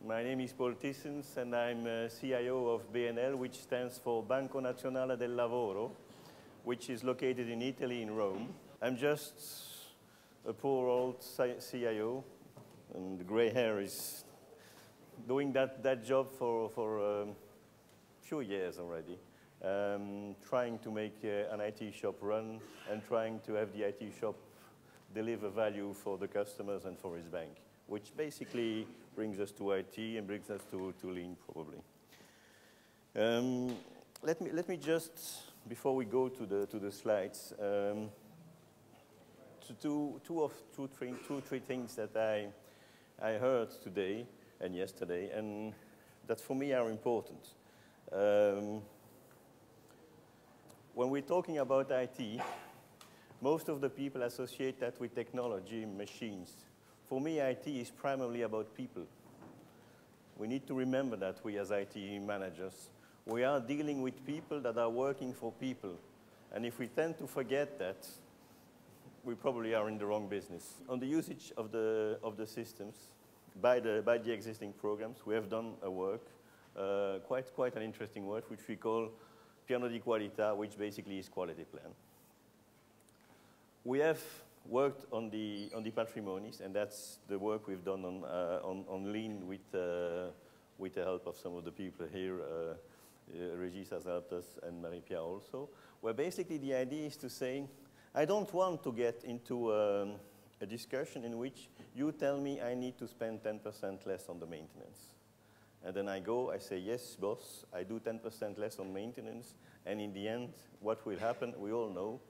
My name is Paul Thysens, and I'm CIO of BNL, which stands for Banco Nazionale del Lavoro, which is located in Italy, in Rome. I'm just a poor old CIO, and the gray hair is doing that job for a few years already, trying to make an IT shop run and trying to have the IT shop deliver value for the customers and for his bank, which basically brings us to IT and brings us to Lean, probably. Let me just, before we go to the slides, two, three things that I heard today and yesterday, and that for me are important. When we're talking about IT, most of the people associate that with technology, machines. For me, IT is primarily about people. We need to remember that we as IT managers, we are dealing with people that are working for people. And if we tend to forget that, we probably are in the wrong business. On the usage of the systems by the existing programs, we have done a work, quite an interesting work, which we call Piano di Qualità, which basically is quality plan. We have worked on the patrimonies, and that's the work we've done on Lean with the help of some of the people here. Regis has helped us, and Marie-Pierre also, where basically the idea is to say, I don't want to get into a discussion in which you tell me I need to spend 10% less on the maintenance. And then I go, I say, yes, boss, I do 10% less on maintenance, and in the end, what will happen, we all know,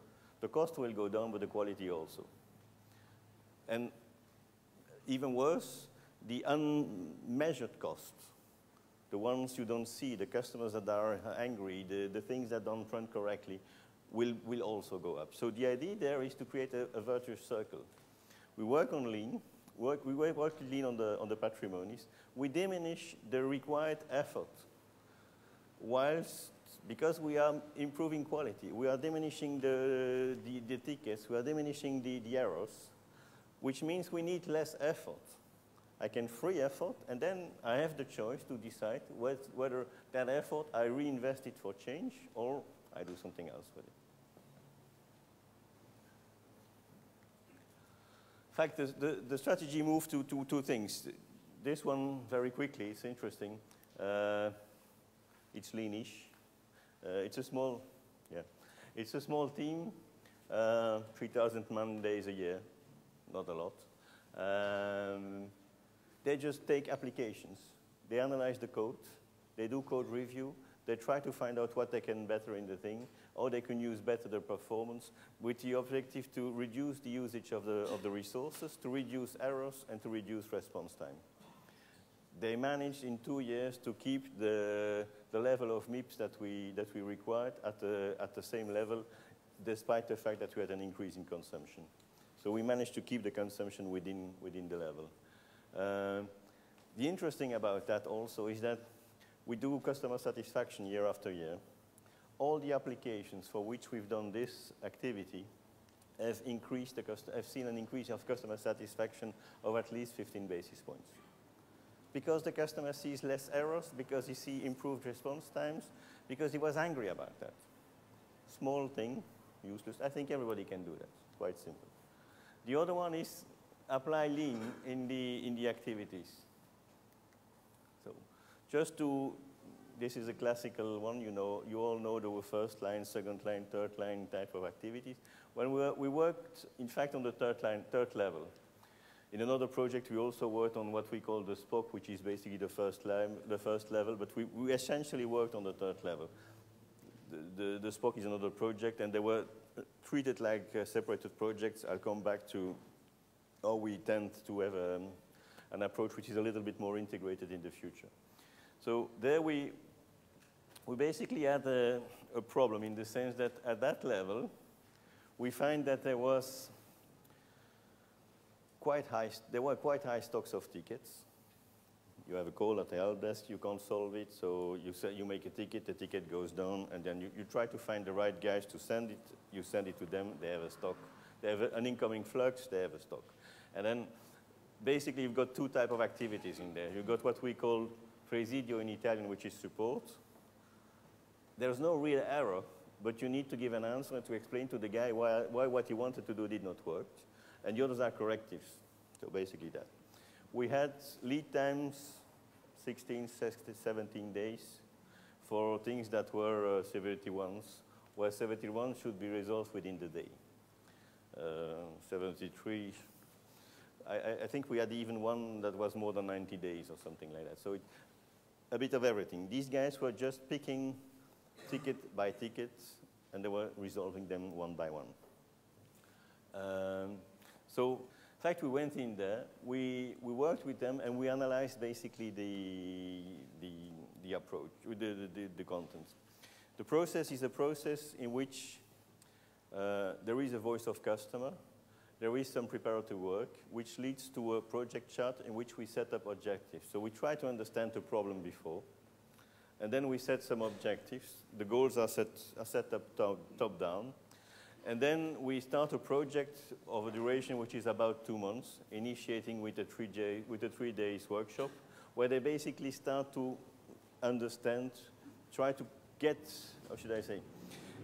the cost will go down, but the quality also. And even worse, the unmeasured costs, the ones you don't see, the customers that are angry, the things that don't run correctly, will also go up. So the idea there is to create a virtuous circle. We work on Lean, we work Lean on the patrimonies. We diminish the required effort, whilst, because we are improving quality, we are diminishing the tickets, we are diminishing the errors, which means we need less effort. I can free effort, and then I have the choice to decide whether that effort I reinvest it for change or I do something else with it. In fact, the strategy moved to two things. This one, very quickly, it's interesting. It's leanish. It's a small team, 3,000 man days a year, not a lot. They just take applications. They analyze the code. They do code review. They try to find out what they can better in the thing, or they can use better the performance, with the objective to reduce the usage of the resources, to reduce errors, and to reduce response time. They managed in 2 years to keep the level of MIPS that we required at the same level, despite the fact that we had an increase in consumption. So we managed to keep the consumption within the level. The interesting about that also is that we do customer satisfaction year after year. All the applications for which we've done this activity have seen an increase of customer satisfaction of at least 15 basis points. Because the customer sees less errors, because he sees improved response times, because he was angry about that. Small thing, useless. I think everybody can do that. It's quite simple. The other one is apply Lean in the activities. So just this is a classical one, you all know the first line, second line, third line type of activities. When we worked, in fact, on the third level. In another project, we also worked on what we call the SPOC, which is basically the first level, but we essentially worked on the third level. The SPOC is another project, and they were treated like separated projects. I'll come back to how we tend to have an approach which is a little bit more integrated in the future. So there we basically had a problem in the sense that at that level, we find that there were quite high stocks of tickets. You have a call at the help desk, you can't solve it, so you make a ticket, the ticket goes down, and then you try to find the right guys to send it. You send it to them, they have a stock. They have an incoming flux, they have a stock. And then basically you've got two types of activities in there. You've got what we call presidio in Italian, which is support. There's no real error, but you need to give an answer to explain to the guy why what he wanted to do did not work. And the others are correctives. So basically that. We had lead times 16, 16, 17 days for things that were severity ones, where severity 1 should be resolved within the day. 73, I think we had even one that was more than 90 days or something like that. So a bit of everything. These guys were just picking ticket by ticket, and they were resolving them one by one. So, in fact, we went in there, we worked with them, and we analyzed basically the approach, the content. The process is a process in which there is a voice of customer, there is some preparatory work, which leads to a project chart in which we set up objectives. So we try to understand the problem before, and then we set some objectives. The goals are set up top down. And then we start a project of a duration which is about 2 months, initiating with a 3 days workshop, where they basically start to understand, try to get, how should I say,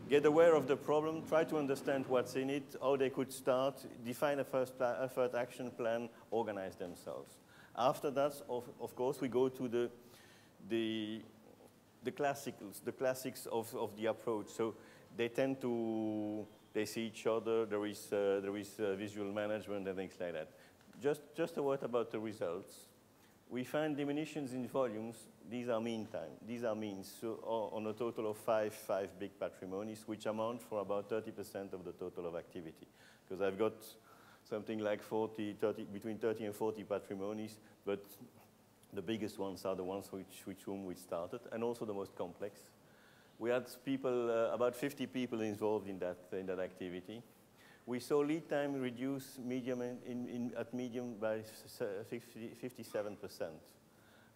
get aware of the problem, try to understand what's in it, how they could start, define a first action plan, organize themselves. After that, of course, we go to the classics of the approach. So they tend to, they see each other, there is visual management and things like that. Just a word about the results. We find diminutions in volumes. These are mean time. These are means. So on a total of five big patrimonies, which amount for about 30% of the total of activity. Because I've got something like 40, 30, between 30 and 40 patrimonies, but the biggest ones are the ones which whom we started, and also the most complex. We had people, about 50 people involved in that activity. We saw lead time reduce at medium by 57%.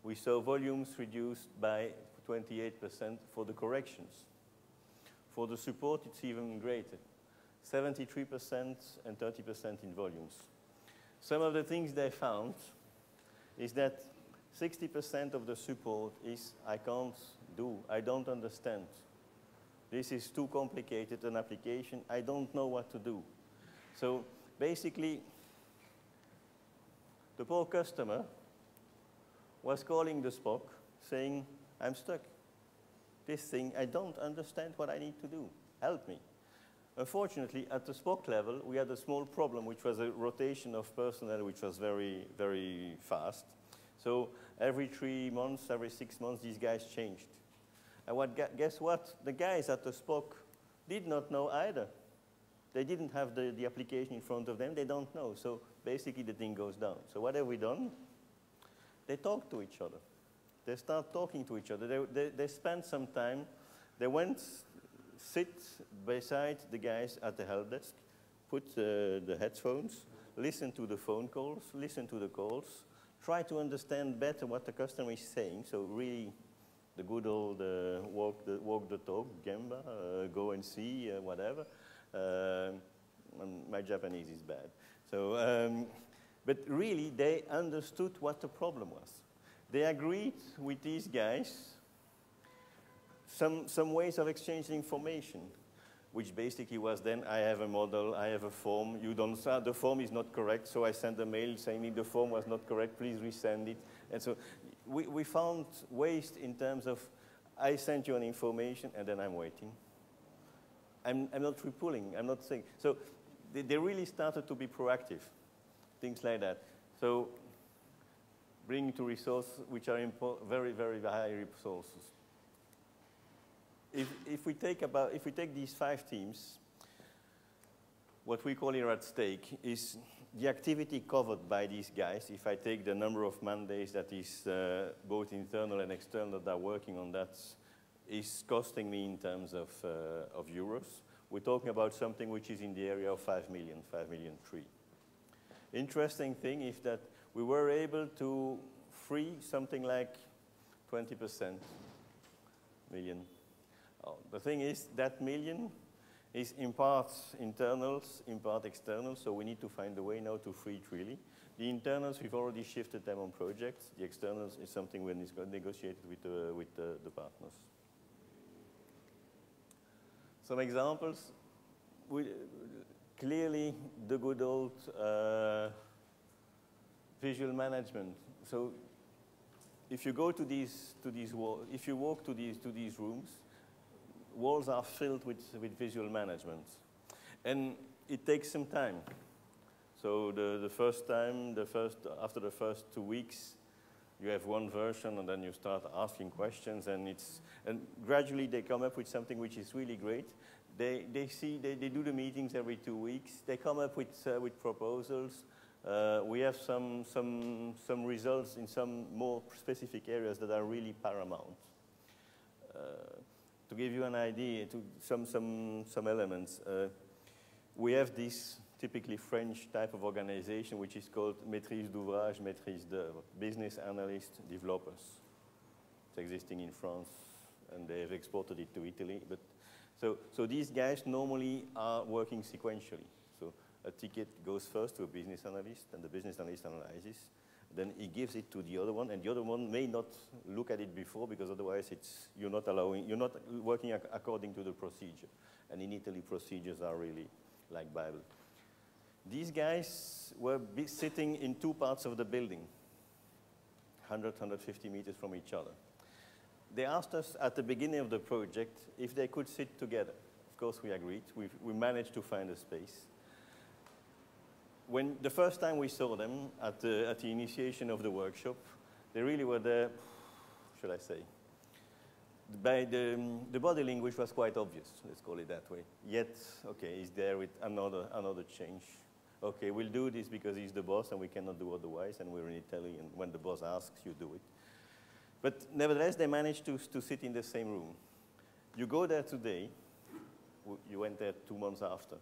We saw volumes reduced by 28% for the corrections. For the support, it's even greater, 73% and 30% in volumes. Some of the things they found is that 60% of the support is, I can't do, I don't understand. This is too complicated an application, I don't know what to do. So basically, the poor customer was calling the SPOC saying, I'm stuck. This thing, I don't understand what I need to do. Help me. Unfortunately, at the SPOC level, we had a small problem, which was a rotation of personnel, which was very, very fast. So every 3 months, every 6 months, these guys changed. And guess what? The guys at the SPOC did not know either. They didn't have the application in front of them. They don't know. So basically, the thing goes down. So what have we done? They talk to each other. They start talking to each other. They spend some time. They went, sit beside the guys at the help desk, put the headphones, listen to the phone calls, listen to the calls, try to understand better what the customer is saying. So really, the good old walk the talk, Gemba, go and see, whatever. My Japanese is bad. So, but really, they understood what the problem was. They agreed with these guys some ways of exchanging information, which basically was then, I have a model, I have a form, you don't, the form is not correct, so I sent a mail saying the form was not correct, please resend it. And so we found ways in terms of, I sent you an information and then I'm waiting. I'm not repulling, I'm not saying. So they really started to be proactive, things like that. So bringing to resources which are very, very high resources. If we take these 5 teams, what we call here at stake is the activity covered by these guys. If I take the number of man-days that is both internal and external that are working on that, is costing me in terms of euros. We're talking about something which is in the area of 5 million, 5 million 3. Interesting thing is that we were able to free something like 20% million. Oh, the thing is that million is in part internals, in part external, so we need to find a way now to free it really. The internals, we've already shifted them on projects. The externals is something we're negotiated with the partners. Some examples. Clearly, the good old visual management. So, if you go to these walls, if you walk to these rooms, walls are filled with visual management, and it takes some time. So after the first 2 weeks, you have one version, and then you start asking questions, and gradually they come up with something which is really great. They do the meetings every 2 weeks. They come up with proposals. We have some results in some more specific areas that are really paramount. To give you an idea, to some elements, we have this typically French type of organization which is called maîtrise d'ouvrage, maîtrise d'œuvre, business analyst developers. It's existing in France, and they have exported it to Italy. But so these guys normally are working sequentially. So a ticket goes first to a business analyst, and the business analyst analyzes. Then he gives it to the other one, and the other one may not look at it before, because otherwise you're not working according to the procedure. And in Italy, procedures are really like Bible. These guys were sitting in two parts of the building, 100, 150 meters from each other. They asked us at the beginning of the project if they could sit together. Of course, we agreed. We managed to find a space. When the first time we saw them at the initiation of the workshop, they really were there, should I say, by the body language was quite obvious, let's call it that way. Yet, okay, he's there with another change. Okay, we'll do this because he's the boss and we cannot do otherwise, and we're in Italy, and when the boss asks, you do it. But nevertheless, they managed to sit in the same room. You go there today, you went there 2 months after.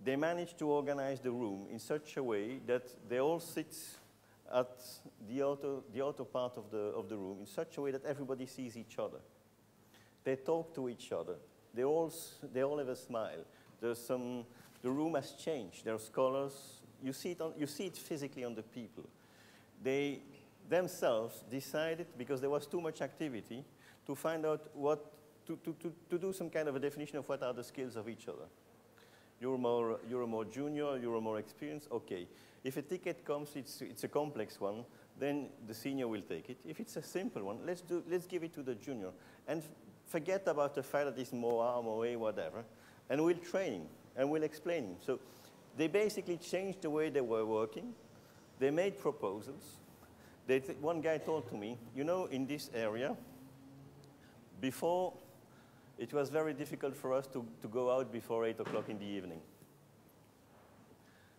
They managed to organize the room in such a way that they all sit at the outer part of the room in such a way that everybody sees each other. They talk to each other. They all have a smile. The room has changed. There's colors. You see it physically on the people. They themselves decided, because there was too much activity, to find out to do some kind of a definition of what are the skills of each other. You're a more junior, you're a more experienced, okay. If a ticket comes, it's a complex one, then the senior will take it. If it's a simple one, let's give it to the junior. And forget about the fact that it's more A, more A, whatever, and we'll train him, and we'll explain him. So they basically changed the way they were working. They made proposals. One guy told to me, you know, in this area, before, it was very difficult for us to go out before 8 o'clock in the evening.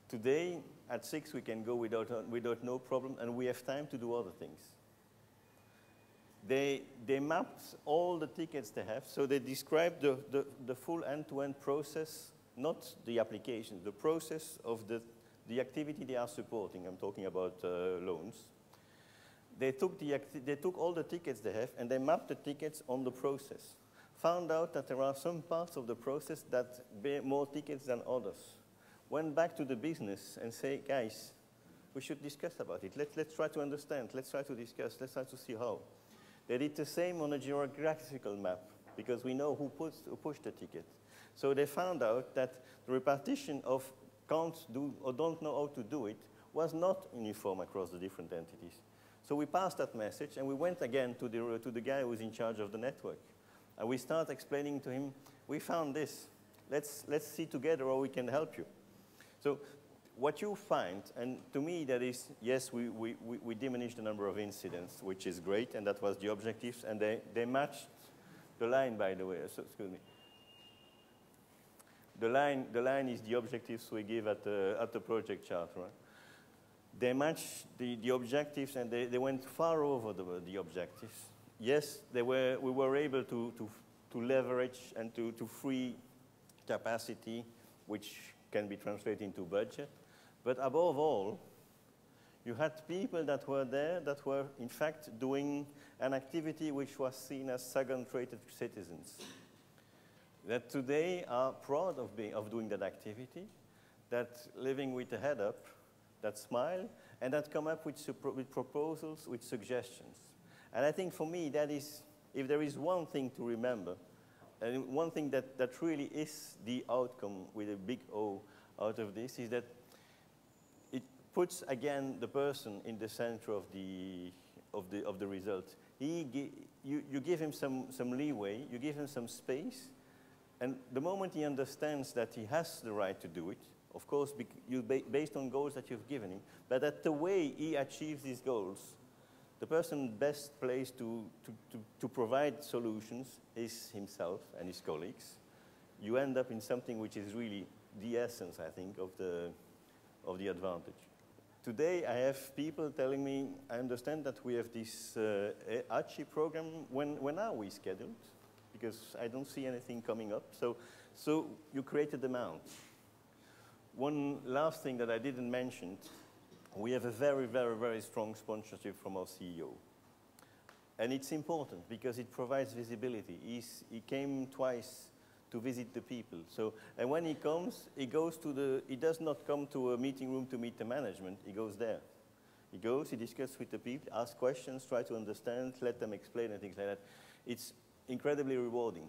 Today, at 6, we can go without no problem, and we have time to do other things. They mapped all the tickets they have, so they described the full end-to-end process, not the application, the process of the activity they are supporting. I'm talking about loans. They took all the tickets they have, and they mapped the tickets on the process. Found out that there are some parts of the process that bear more tickets than others. Went back to the business and say, guys, we should discuss about it. Let's try to understand. Let's try to discuss. Let's try to see how. They did the same on a geographical map, because we know who pushed the ticket. So they found out that the repartition of can't do or don't know how to do it was not uniform across the different entities. So we passed that message, and we went again to the guy who was in charge of the network. And we start explaining to him, we found this. Let's see together how we can help you. So what you find, and to me that is, yes, we diminished the number of incidents, which is great, and that was the objectives, and they matched the line, by the way. So, excuse me. The line is the objectives we give at the project chart, right? They matched the objectives, and they went far over the objectives. Yes, we were able to leverage and to free capacity, which can be translated into budget. But above all, you had people that were there that were, in fact, doing an activity which was seen as second-rated citizens, that today are proud of doing that activity, that living with a head up, that smile, and that come up with proposals, with suggestions. And I think for me, that is, if there is one thing to remember, and one thing that really is the outcome with a big O out of this, is that it puts, again, the person in the center of the result. You give him some leeway, you give him some space, and the moment he understands that he has the right to do it, of course, based on goals that you've given him, but that the way he achieves these goals, the person best placed to provide solutions is himself and his colleagues. You end up in something which is really the essence, I think, of the advantage. Today, I have people telling me, I understand that we have this ACHI program. When are we scheduled? Because I don't see anything coming up. So you create a demand. One last thing that I didn't mention, we have a very, very, very strong sponsorship from our CEO. And it's important because it provides visibility. He came twice to visit the people. So, and when he comes, he does not come to a meeting room to meet the management, he goes there. He goes, he discusses with the people, asks questions, try to understand, let them explain and things like that. It's incredibly rewarding.